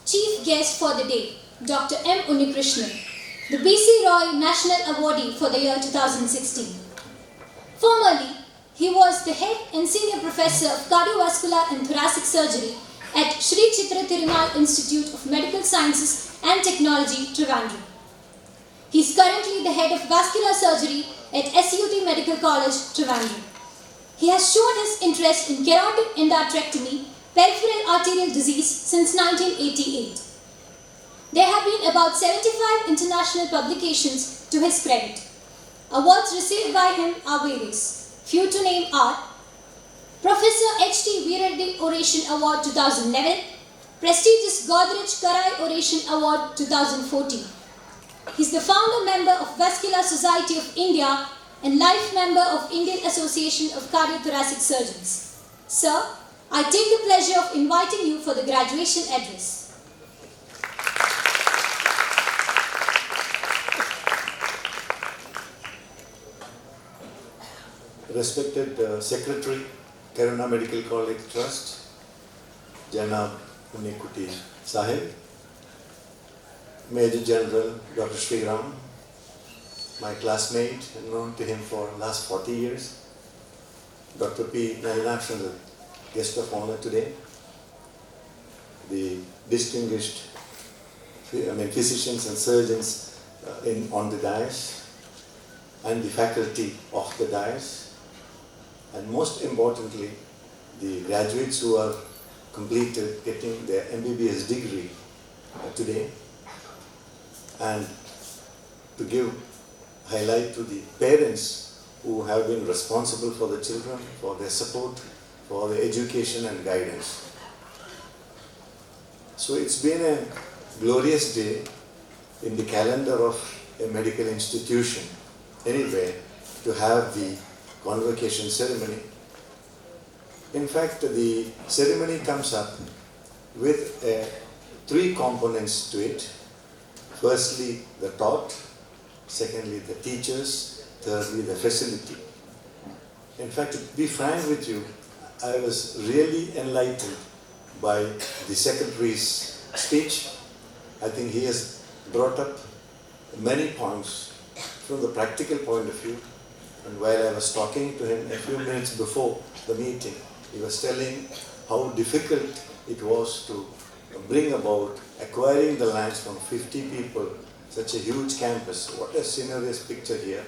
Chief guest for the day, Dr. M. Unnikrishnan, the B.C. Roy National Awardee for the year 2016. Formerly, he was the head and senior professor of cardiovascular and thoracic surgery at Sri Chitra Tirunal Institute of Medical Sciences and Technology, Trivandrum. He is currently the head of vascular surgery at SUT Medical College, Trivandrum. He has shown his interest in carotid endarterectomy, peripheral arterial disease since 1988. There have been about 75 international publications to his credit. Awards received by him are various. Few to name are Professor H.T. Veereddy Oration Award 2011, prestigious Godrej Karai Oration Award 2014. He is the founder member of Vascular Society of India and life member of Indian Association of Cardiothoracic Surgeons. Sir, I take the pleasure of inviting you for the graduation address. Respected Secretary, Karuna Medical College Trust, Janab Unnikrishnan Sahib, Major General Dr. Sriram, my classmate, known to him for last 40 years, Dr. P. Unnikrishnan, the guest of honor today, the distinguished physicians and surgeons on the dais, and the faculty of the dais, and most importantly, the graduates who are completed getting their MBBS degree today, and to give highlight to the parents who have been responsible for the children, for their support, for their education and guidance. So it's been a glorious day in the calendar of a medical institution, anyway, to have the Convocation ceremony. In fact, the ceremony comes up with three components to it. Firstly, the taught, secondly, the teachers, thirdly, the facility. In fact, to be frank with you, I was really enlightened by the Secretary's speech. I think he has brought up many points from the practical point of view. And while I was talking to him a few minutes before the meeting, he was telling how difficult it was to bring about acquiring the lands from 50 people, such a huge campus. What a scenario picture here,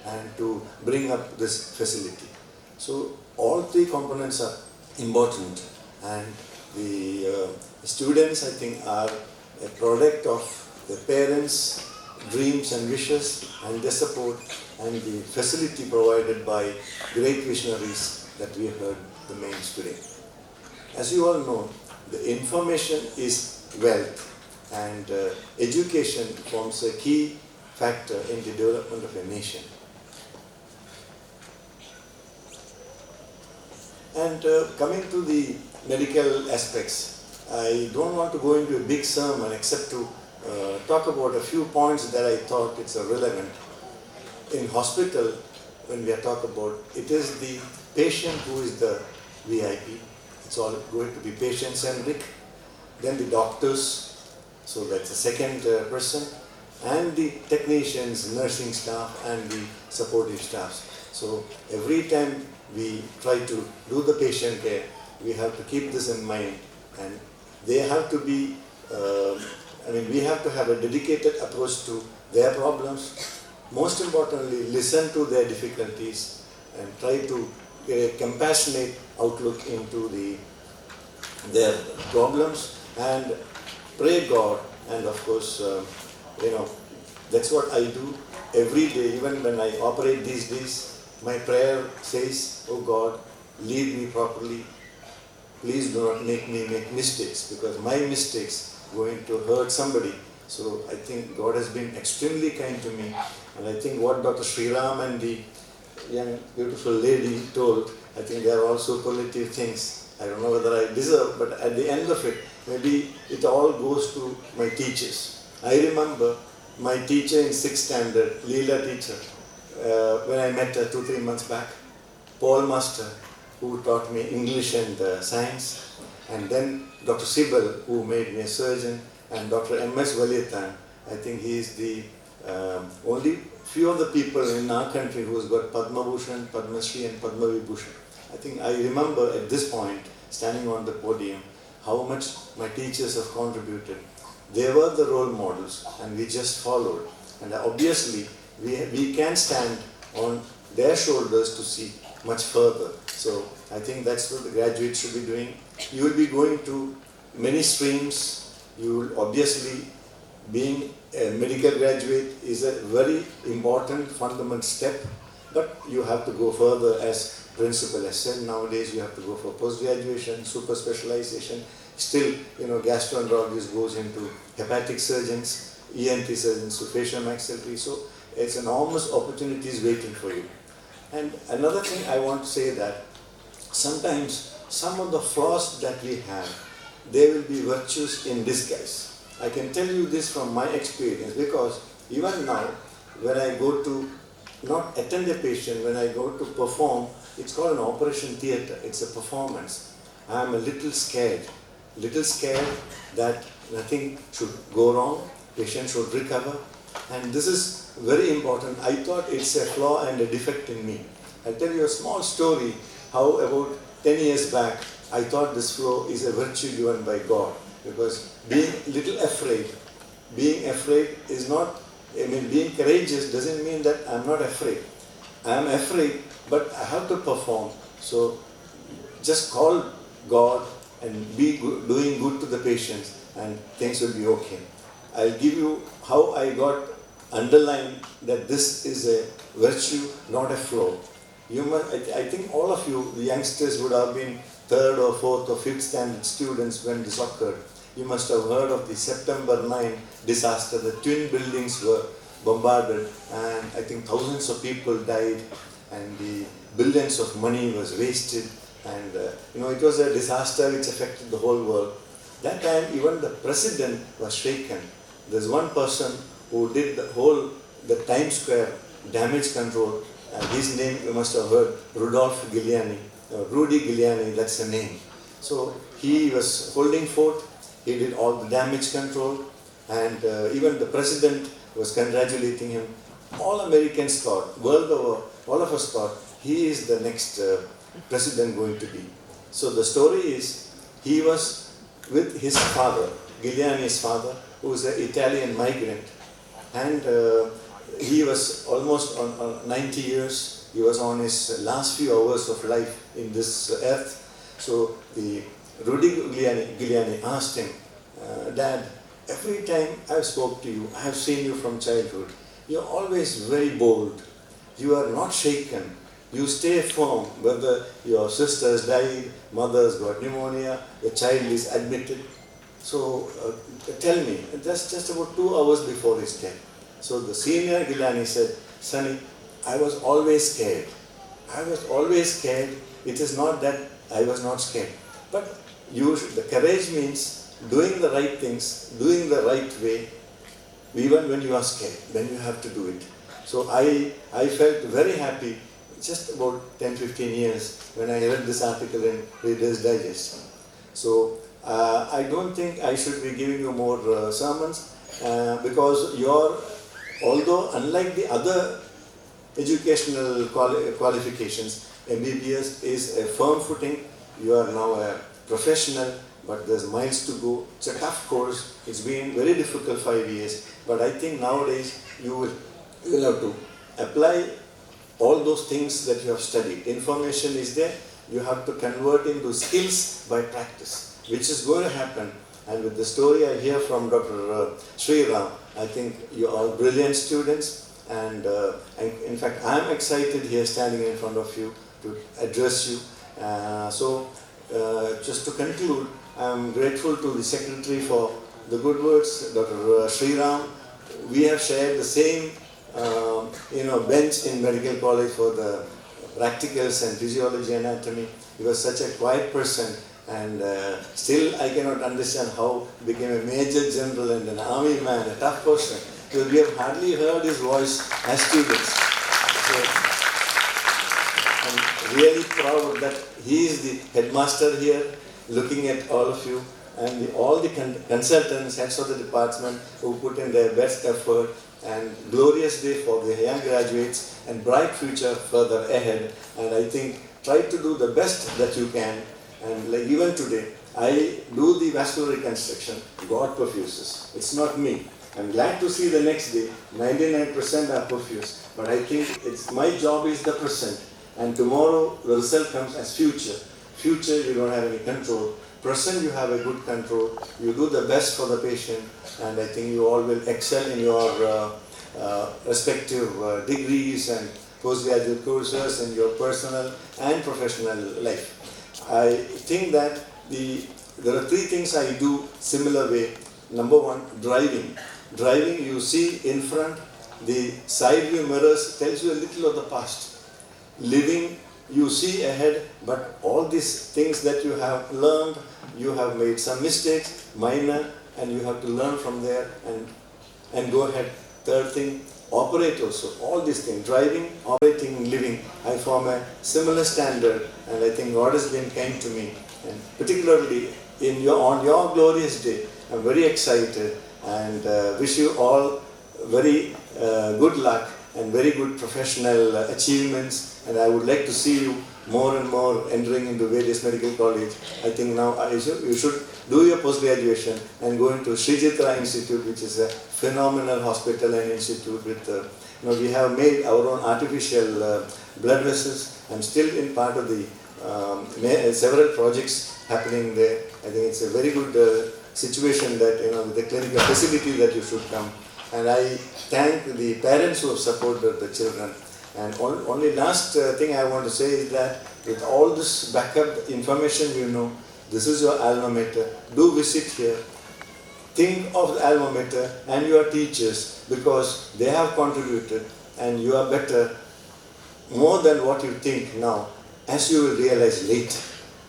and to bring up this facility. So all three components are important, and the students, I think, are a product of the parents' dreams and wishes and their support, and the facility provided by great visionaries that we heard the names today. As you all know, the information is wealth, and education forms a key factor in the development of a nation. And coming to the medical aspects, I don't want to go into a big sermon except to talk about a few points that I thought it's relevant. In hospital, when we are talking about, it is the patient who is the VIP. It's all going to be patient-centric. Then the doctors, so that's the second person, and the technicians, nursing staff, and the supportive staffs. So every time we try to do the patient care, we have to keep this in mind, and they have to be, we have to have a dedicated approach to their problems. Most importantly, listen to their difficulties and try to get a compassionate outlook into their problems, and pray God. And of course, that's what I do every day. Even when I operate these days, my prayer says, "Oh God, lead me properly. Please do not make me make mistakes, because my mistakes are going to hurt somebody." So I think God has been extremely kind to me. And I think what Dr. Sriram and the young beautiful lady told, I think they are also superlative things. I don't know whether I deserve, but at the end of it, maybe it all goes to my teachers. I remember my teacher in 6th standard, Leela teacher, when I met her 2-3 months back, Paul Master, who taught me English and science. And then Dr. Sibal, who made me a surgeon, and Dr. M.S. Valiyathan. I think he is the only few of the people in our country who has got Padma Bhushan, Padma Shri and Padma Vibhushan. I think I remember at this point, standing on the podium, how much my teachers have contributed. They were the role models and we just followed. And obviously, we can stand on their shoulders to see much further. So I think that's what the graduates should be doing. You will be going to many streams. You will obviously, being a medical graduate is a very important fundamental step, but you have to go further. As principal has said, nowadays you have to go for post-graduation, super specialization. Still, gastroenterologist goes into hepatic surgeons, ENT surgeons, so facial maxillary. So it's enormous opportunities waiting for you. And another thing I want to say that sometimes some of the flaws that we have, they will be virtues in disguise. I can tell you this from my experience, because even now, when I go to not attend a patient, when I go to perform, it's called an operation theatre, it's a performance. I am a little scared that nothing should go wrong, patient should recover. And this is very important. I thought it's a flaw and a defect in me. I'll tell you a small story, how about 10 years back, I thought this flaw is a virtue given by God. Because being little afraid, is not, being courageous doesn't mean that I'm not afraid. I am afraid, but I have to perform. So just call God and be doing good to the patients and things will be okay. I'll give you how I got underlined that this is a virtue, not a flaw. I think all of you, the youngsters, would have been 3rd or 4th or 5th standard students when this occurred. You must have heard of the September 9 disaster. The twin buildings were bombarded and I think thousands of people died and the billions of money was wasted. And it was a disaster which affected the whole world. That time even the president was shaken. There's one person who did the Times Square damage control. His name you must have heard, Rudy Giuliani, that's the name. So he was holding fort, he did all the damage control, and even the president was congratulating him. All Americans thought, world over, all of us thought, he is the next president going to be. So the story is, he was with his father, Giuliani's father, who was an Italian migrant, and he was almost on 90 years. He was on his last few hours of life in this earth. So the Rudy Giuliani asked him, Dad, every time I spoke to you, I have seen you from childhood. You're always very bold. You are not shaken. You stay firm, whether your sister's died, mother's got pneumonia, your child is admitted. So tell me, just about 2 hours before his death. So the senior Giuliani said, Sonny, I was always scared. I was always scared. It is not that I was not scared. But the courage means doing the right things, doing the right way, even when you are scared, when you have to do it. So I felt very happy just about 10-15 years when I read this article in Reader's Digest. So I don't think I should be giving you more sermons because although unlike the other educational qualifications, MBBS is a firm footing. You are now a professional, but there's miles to go. It's a tough course. It's been very difficult 5 years, but I think nowadays you will have to apply all those things that you have studied. Information is there. You have to convert into skills by practice, which is going to happen. And with the story I hear from Dr. Sriram, I think you are brilliant students. And in fact, I'm excited here standing in front of you to address you. Just to conclude, I'm grateful to the Secretary for the good words, Dr. Sriram. We have shared the same bench in medical college for the practicals and physiology, anatomy. He was such a quiet person, and still I cannot understand how he became a major general and an army man, a tough person. Because we have hardly heard his voice as students. So, I'm really proud that he is the headmaster here. looking at all of you and all the consultants, heads of the department who put in their best effort, and glorious day for the young graduates and bright future further ahead. And I think try to do the best that you can. And like even today, I do the vascular reconstruction, God perfuses. It's not me. I'm glad to see the next day, 99% are perfused. But I think it's my job is the present. And tomorrow the result comes as future. Future you don't have any control. Present you have a good control. You do the best for the patient. And I think you all will excel in your respective degrees and postgraduate courses in your personal and professional life. I think that there are three things I do similar way. Number one, driving. Driving, you see in front, the side view mirrors tells you a little of the past. Living, you see ahead, but all these things that you have learned, you have made some mistakes, minor, and you have to learn from there and go ahead. Third thing, operate also. All these things, driving, operating, living, I form a similar standard, and I think God has been kind to me. And particularly on your glorious day, I'm very excited and wish you all very good luck and very good professional achievements. And I would like to see you more and more entering into various medical college. I think now you should do your post-graduation and go into Sri Chitra Institute, which is a phenomenal hospital and institute with, we have made our own artificial blood vessels. I'm still in part of the several projects happening there. I think it's a very good situation that, with the clinical facility that you should come. And I thank the parents who have supported the children. And only last thing I want to say is that with all this backup information, this is your alma mater. Do visit here. Think of the alma mater and your teachers, because they have contributed and you are better more than what you think now, as you will realize later.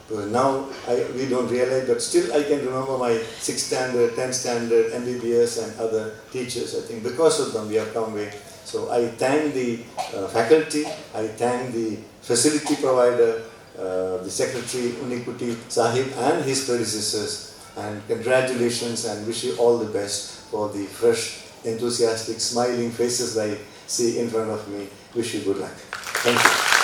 Because now we don't realize, but still I can remember my 6th standard, 10th standard, MBBS and other teachers. I think because of them we have come way. So I thank the faculty, I thank the facility provider, the Secretary Unnikrishnan Sahib and his predecessors, and congratulations and wish you all the best for the fresh, enthusiastic, smiling faces I see in front of me. Wish you good luck. Thank you.